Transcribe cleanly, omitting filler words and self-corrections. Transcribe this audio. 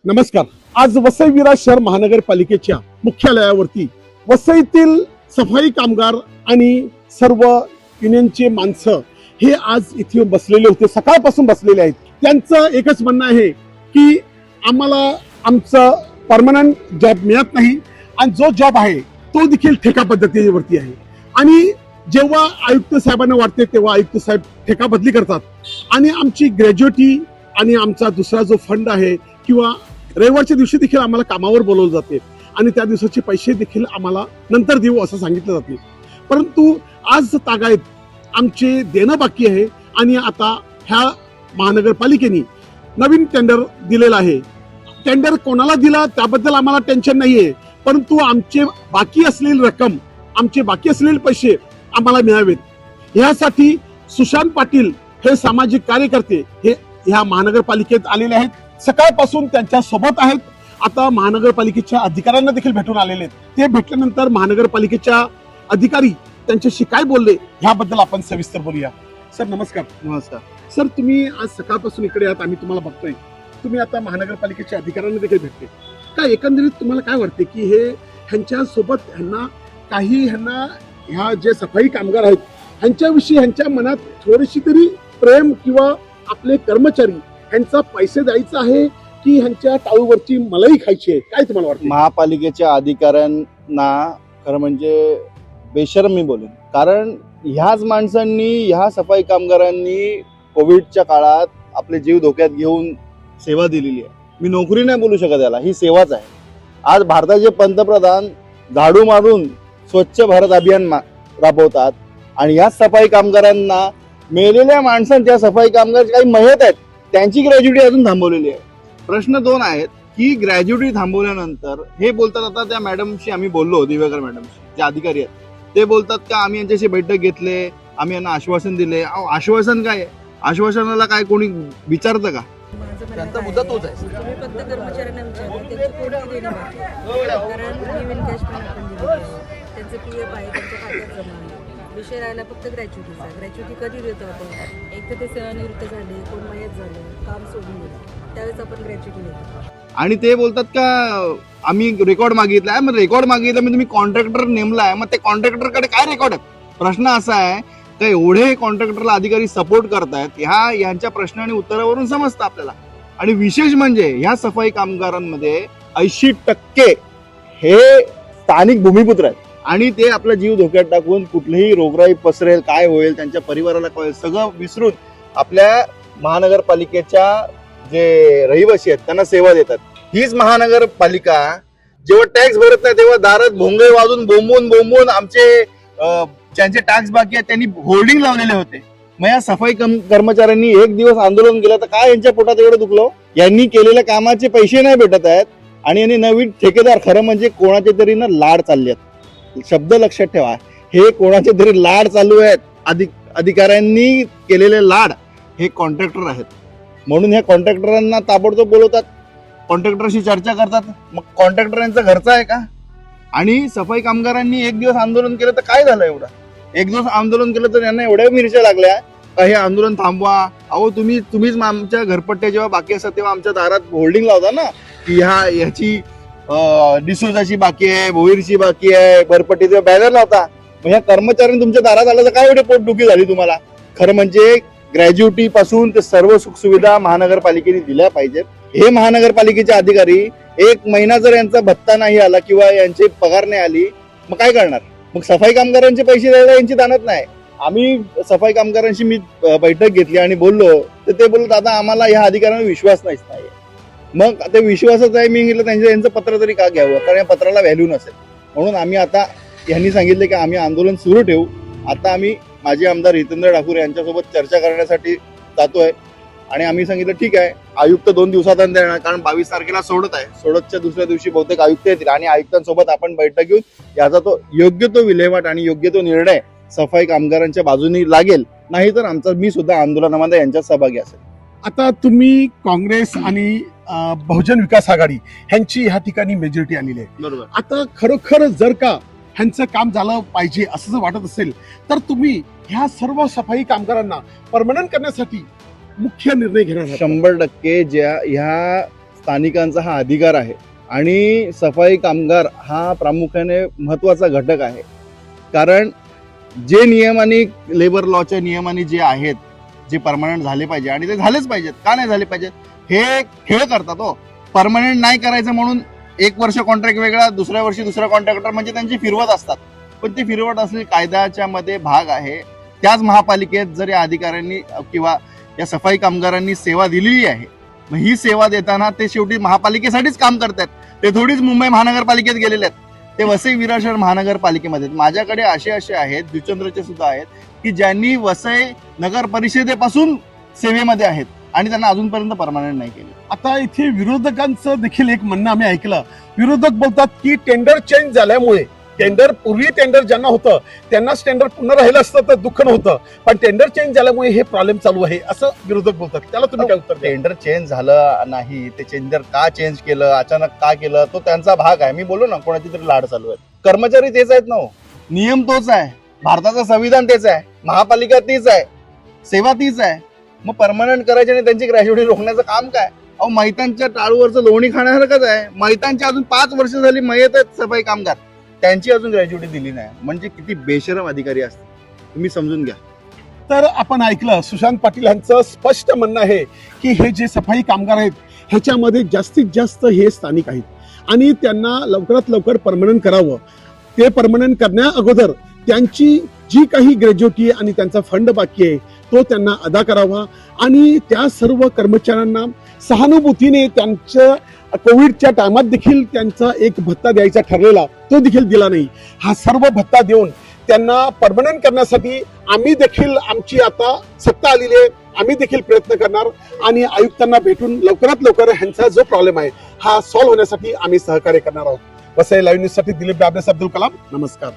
नमस्कार. आज वसई विरार शहर महानगरपालिकेच्या मुख्यालयावरती वसईतील सफाई कामगार आणि सर्व युनियनचे माणसं हे आज इथे बसलेले होते, सकाळपासून बसलेले आहेत. त्यांचं एकच म्हणणं आहे की आम्हाला आमचं परमनंट जॉब मिळत नाही आणि जो जॉब आहे तो देखील ठेका पद्धतीवरती आहे. आणि जेव्हा आयुक्त साहेबांना वाटते तेव्हा आयुक्त साहेब ठेका बदली करतात आणि आमची ग्रॅज्युएटी आणि आमचा दुसरा जो फंड आहे किंवा रविवारच्या दिवशी देखील आम्हाला कामावर बोलवलं जाते आणि त्या दिवसाचे पैसे देखील आम्हाला नंतर देऊ असं सांगितलं जाते. परंतु आज तागायत आमचे देणं बाकी आहे आणि आता ह्या महानगरपालिकेने नवीन टेंडर दिलेलं आहे. टेंडर कोणाला दिला त्याबद्दल आम्हाला टेन्शन नाहीये, परंतु आमचे बाकी असलेली रक्कम, आमचे बाकी असलेले पैसे आम्हाला मिळावेत. ह्यासाठी सुशांत पाटील हे सामाजिक कार्यकर्ते हे ह्या महानगरपालिकेत आलेले आहेत. सकाळपासून त्यांच्या सोबत आहेत. आता महानगरपालिकेच्या अधिकाऱ्यांना देखील भेटून आलेले आहेत. ते भेटल्यानंतर महानगरपालिकेच्या अधिकारी त्यांच्याशी काय बोलले ह्याबद्दल आपण सविस्तर बोलूया. सर नमस्कार. नमस्कार सर, तुम्ही आज सकाळपासून इकडे आहात, आम्ही तुम्हाला बघतोय. तुम्ही आता महानगरपालिकेच्या अधिकाऱ्यांना देखील भेटले. काय एकंदरीत तुम्हाला काय वाटते की हे ह्यांच्या सोबत ह्यांना ह्या जे सफाई कामगार आहेत ह्यांच्याविषयी ह्यांच्या मनात थोडीशी तरी प्रेम किंवा आपले कर्मचारी ह्यांचा पैसे द्यायचा आहे की ह्यांच्या टाळूवरची मलाई खायची आहे? काय तुम्हाला वाटतं? महापालिकेच्या अधिकाऱ्यांना खरं म्हणजे बेशरम मी बोलेन, कारण ह्याच माणसांनी, ह्या सफाई कामगारांनी कोविडच्या काळात आपले जीव धोक्यात घेऊन सेवा दिलेली आहे. मी नोकरी नाही बोलू शकत याला, ही सेवाच आहे. आज भारताचे पंतप्रधान झाडू मारून स्वच्छ भारत अभियान राबवतात आणि या सफाई कामगारांना, मेलेल्या माणसांच्या सफाई कामगार काही मयत आहेत त्यांची ग्रॅज्युटी अजून थांबवलेली आहे. प्रश्न दोन आहेत की ग्रॅज्युटी थांबवल्यानंतर हे बोलतात, आता त्या मॅडमशी आम्ही बोललो, दिवेकर मॅडमशी, जे अधिकारी आहेत ते बोलतात का आम्ही यांच्याशी बैठक घेतले, आम्ही यांना आश्वासन दिले. आश्वासन काय आहे? आश्वासनाला काय कोणी विचारतं का? त्यांचा मुद्दा तोच आहे. तुम्ही फक्त कर्मचाऱ्यांना विचारलं त्याची कोणती देणं बाकी आहे. कारण लिव्ह इनकॅशमेंट आपण दिली आहे, त्यांचं पीएफ आहे, त्यांच्या खात्यात जमा आहे. विषय राहिला फक्त ग्रॅच्युटीचा. ग्रॅच्युटी कधी देतो आपण? एक तर ते सेवानिवृत्त झाले, कोण मयत झालं, काम सोडून गेलं, त्यावेळेस आपण ग्रॅच्युटी देतो. आणि ते बोलतात का आम्ही रेकॉर्ड मागितलाय. मग रेकॉर्ड मागितलं म्हणजे तुम्ही कॉन्ट्रॅक्टर नेमलाय, मग ते कॉन्ट्रॅक्टरकडे काय रेकॉर्ड आहे? प्रश्न असा आहे का एवढे कॉन्ट्रॅक्टरला अधिकारी सपोर्ट करतायत, यांच्या प्रश्न आणि उत्तरावरून समजतं आपल्याला. आणि विशेष म्हणजे ह्या सफाई कामगारांमध्ये 80% हे स्थानिक भूमिपुत्र आहेत आणि ते आपला जीव धोक्यात टाकून कुठलीही रोगराई पसरेल, काय होईल, त्यांच्या परिवाराला काय होईल, सगळं विसरून आपल्या महानगरपालिकेच्या जे रहिवासी आहेत त्यांना सेवा देतात. हीच महानगरपालिका जेव्हा टॅक्स भरत नाही तेव्हा दारात भोंगे वाजून बोंबून आमचे ज्यांचे टॅक्स बाकी आहेत त्यांनी होर्डिंग लावलेले होते. मग या सफाई कर्मचाऱ्यांनी एक दिवस आंदोलन केलं तर काय यांच्या पोटात एवढं दुखलं? यांनी केलेल्या कामाचे पैसे नाही भेटत आहेत आणि यांनी नवीन ठेकेदार, खरं म्हणजे कोणाचे तरी ना लाड चालले आहेत. शब्द लक्षात ठेवा, हे कोणाचे तरी लाड चालू आहेत. अधिकाऱ्यांनी केलेले लाड हे कॉन्ट्रॅक्टर आहेत म्हणून ह्या कॉन्ट्रॅक्टरांना ताबडतोब बोलवतात, कॉन्ट्रॅक्टरशी चर्चा करतात. मग कॉन्ट्रॅक्टर यांचा घरचा आहे का? आणि सफाई कामगारांनी एक दिवस आंदोलन केलं तर काय झालं? एवढं एक दिवस आंदोलन केलं तर यांना एवढ्या मिरच्या लागल्या का हे आंदोलन थांबवा. अहो तुम्हीच आमच्या घरपट्ट्या जेव्हा बाकी असतात तेव्हा आमच्या दारात होल्डिंग लावता ना की ह्याची डिसोजाची बाकी आहे, भोईरची बाकी आहे, भरपट्टीचे बॅनर लावता. मग ह्या कर्मचाऱ्यांनी तुमच्या दारात आलं तर काय एवढी पोटदुखी झाली तुम्हाला? खरं म्हणजे ग्रॅज्युटी पासून ते सर्व सुखसुविधा महानगरपालिकेने दिल्या पाहिजेत. हे महानगरपालिकेचे अधिकारी एक महिना जर यांचा भत्ता नाही आला किंवा यांची पगार नाही आली मग काय करणार? मग सफाई कामगारांचे पैसे द्यायला यांची दानत नाही. आम्ही सफाई कामगारांशी मी बैठक घेतली आणि बोललो तर ते बोलत आता आम्हाला या अधिकाऱ्यांवर विश्वास नाहीच नाही. मग ते विश्वासच आहे. मी सांगितलं यांचं पत्र तरी का घ्यावं, कारण या पत्राला व्हॅल्यू नसेल. म्हणून आम्ही आता यांनी सांगितले की आम्ही आंदोलन सुरू ठेवू. आता आम्ही माजी आमदार हितेंद्र ठाकूर यांच्यासोबत चर्चा करण्यासाठी जातोय आणि आम्ही सांगितलं ठीक आहे, आयुक्त 2 दिवसात देणार, कारण 22 तारखेला सोडत आहे. सोडतच्या दुसऱ्या दिवशी बहुतेक आयुक्त येतील आणि आयुक्तांसोबत आपण बैठक घेऊन याचा योग्य तो विल्हेवाट आणि योग्य तो निर्णय सफाई कामगारांच्या बाजूने लागेल. नाहीतर मी सुद्धा आंदोलनामध्ये यांच्यात सहभागी असेल. आता तुम्ही काँग्रेस आणि बहुजन विकास आघाडी ह्यांची ह्या ठिकाणी मेजॉरिटी आलेली आहे. बरोबर. आता खरोखर जर का ह्यांचं काम झालं पाहिजे असं जर वाटत असेल तर तुम्ही ह्या सर्व सफाई कामगारांना परमनंट करण्यासाठी मुख्य निर्णय घेणार आहात? 100% ज्या ह्या स्थानिकांचा हा अधिकार आहे आणि सफाई कामगार हा प्रामुख्याने महत्त्वाचा घटक आहे. कारण जे नियम आणि लेबर लॉच्या नियमाने जे आहेत, जे परमनंट झाले पाहिजे आणि ते झालेच पाहिजेत. का नाही झाले पाहिजेत? हे खेळ करतात हो. परमनंट नाही करायचं म्हणून एक वर्ष कॉन्ट्रॅक्ट वेगळा, दुसऱ्या वर्षी दुसरा कॉन्ट्रॅक्टर, म्हणजे त्यांची फिरवत असतात. पण ती फिरवत असलेली कायद्याच्या मध्ये भाग आहे. त्याच महापालिकेत जर या अधिकाऱ्यांनी किंवा या सफाई कामगारांनी सेवा दिलेली आहे, मग ही सेवा देताना ते शेवटी महापालिकेसाठीच काम करतात. ते थोडीच मुंबई महानगरपालिकेत गेलेले आहेत, ते वसई विरार शहर महानगरपालिकेमध्ये. माझ्याकडे असे आहेत, जुचंद्रचे सुद्धा आहेत, की ज्यांनी वसई नगर परिषदेपासून सेवेमध्ये आहेत आणि त्यांना अजूनपर्यंत परमनंट नाही केले. आता इथे विरोधकांचं देखील एक म्हणणं आम्ही ऐकलं. विरोधक बोलतात की टेंडर चेंज झाल्यामुळे, पूर्वी टेंडर ज्यांना होतं त्यांनाच टेंडर पुन्हा राहिलं असतं तर दुःख नव्हतं, पण टेंडर चेंज झाल्यामुळे हे प्रॉब्लेम चालू आहे असं विरोधक बोलतात. त्याला तुम्ही काय उत्तर द्याल? टेंडर चेंज झालं नाही, ते टेंडर का चेंज केलं, अचानक का केलं, तो त्यांचा भाग आहे. मी बोललो ना, कोणाची तरी लाड चालू आहे. कर्मचारी तेच आहेत ना हो, नियम तोच आहे, भारताचं संविधान तेच आहे, महापालिका तीच आहे, सेवा तीच आहे. मग परमनंट करायचे आणि त्यांची ग्रॅज्युएटी रोखण्याचं काम काय? अहो, मैतांच्या टाळूवरचं लोणी खाण्यासारखंच आहे. मैतांची अजून 5 वर्ष झाली मयत आहेत सफाई कामगार, त्यांची अजून ग्रॅज्युएटी दिली नाही. म्हणजे किती बेशरम अधिकारी असतात, तुम्ही समजून घ्या. तर आपण ऐकलं सुशांत पाटील यांचं स्पष्ट म्हणणं आहे की हे जे सफाई कामगार आहेत ह्याच्यामध्ये जास्तीत जास्त हे स्थानिक आहेत आणि त्यांना लवकरात लवकर परमनंट करावं. ते परमनंट करण्या अगोदर त्यांची जी काही ग्रॅज्युएटी आणि त्यांचा फंड बाकी आहे तो त्यांना अदा करावा आणि त्या सर्व कर्मचाऱ्यांना सहानुभूतीने त्यांच्या कोविडच्या टायमात देखील त्यांचा एक भत्ता द्यायचा ठरलेला तो देखील दिला नाही. हा सर्व भत्ता देऊन त्यांना परमनंट करण्यासाठी आम्ही देखील, आमची आता सत्ता आलेली आहे, आम्ही देखील प्रयत्न करणार आणि आयुक्तांना भेटून लवकरात लवकर ह्यांचा जो प्रॉब्लेम आहे हा सॉल्व्ह होण्यासाठी आम्ही सहकार्य करणार आहोत. वसई लाईव्ह न्यूज साठी दिलीप बाबरेस, अब्दुल कलाम, नमस्कार.